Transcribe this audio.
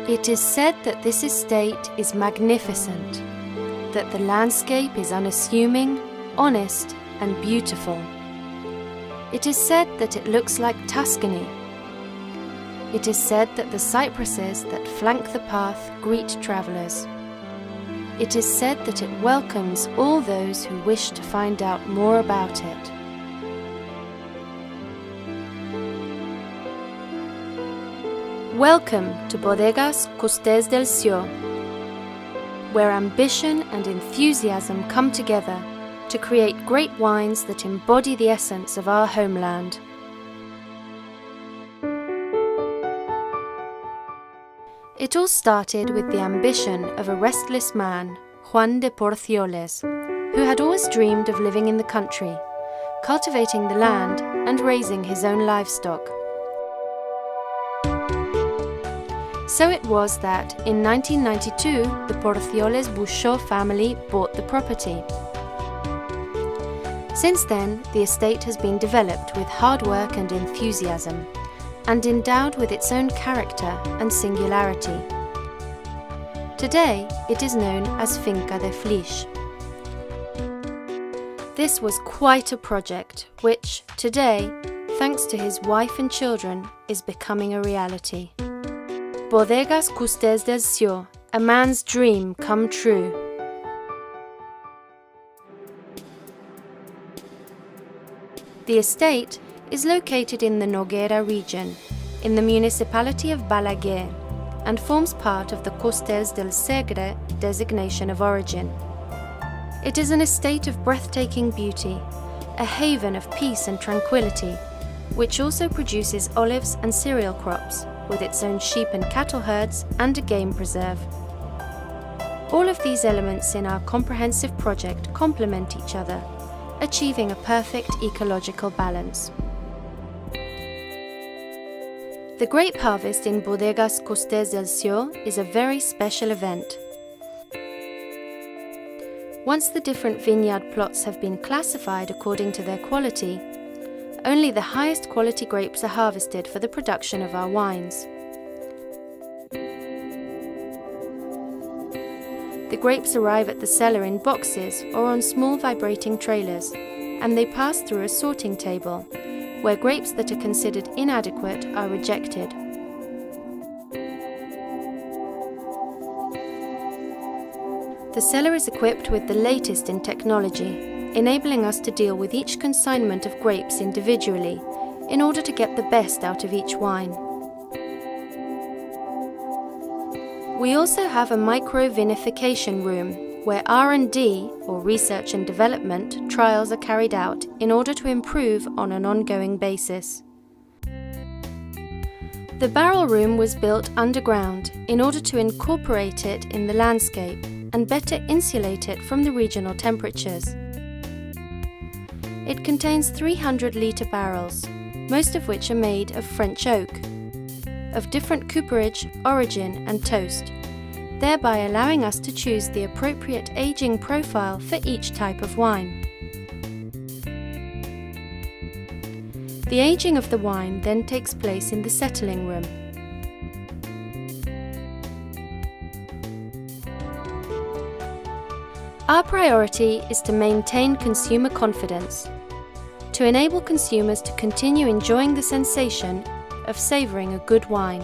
It is said that this estate is magnificent, that the landscape is unassuming, honest, and beautiful. It is said that it looks like Tuscany. It is said that the cypresses that flank the path greet travellers. It is said that it welcomes all those who wish to find out more about it. Welcome to Bodegas Costés del Sió, where ambition and enthusiasm come together to create great wines that embody the essence of our homeland. It all started with the ambition of a restless man, Juan de Porcioles, who had always dreamed of living in the country, cultivating the land and raising his own livestock. So it was that, in 1992, the Porcioles Bouchot family bought the property. Since then, the estate has been developed with hard work and enthusiasm, and endowed with its own character and singularity. Today, it is known as Finca de Flix. This was quite a project, which, today, thanks to his wife and children, is becoming a reality. Bodegas Costés del Sió, a man's dream come true. The estate is located in the Noguera region, in the municipality of Balaguer, and forms part of the Costés del Segre designation of origin. It is an estate of breathtaking beauty, a haven of peace and tranquility, which also produces olives and cereal crops, with its own sheep and cattle herds and a game preserve. All of these elements in our comprehensive project complement each other, achieving a perfect ecological balance. The Grape Harvest in Bodegas Costés del Sió is a very special event. Once the different vineyard plots have been classified according to their quality, only the highest quality grapes are harvested for the production of our wines. The grapes arrive at the cellar in boxes or on small vibrating trailers, and they pass through a sorting table, where grapes that are considered inadequate are rejected. The cellar is equipped with the latest in technology, enabling us to deal with each consignment of grapes individually in order to get the best out of each wine. We also have a micro-vinification room where R&D, or research and development, trials are carried out in order to improve on an ongoing basis. The barrel room was built underground in order to incorporate it in the landscape and better insulate it from the regional temperatures. It contains 300-litre barrels, most of which are made of French oak, of different cooperage, origin and toast, thereby allowing us to choose the appropriate aging profile for each type of wine. The aging of the wine then takes place in the settling room. Our priority is to maintain consumer confidence, to enable consumers to continue enjoying the sensation of savouring a good wine.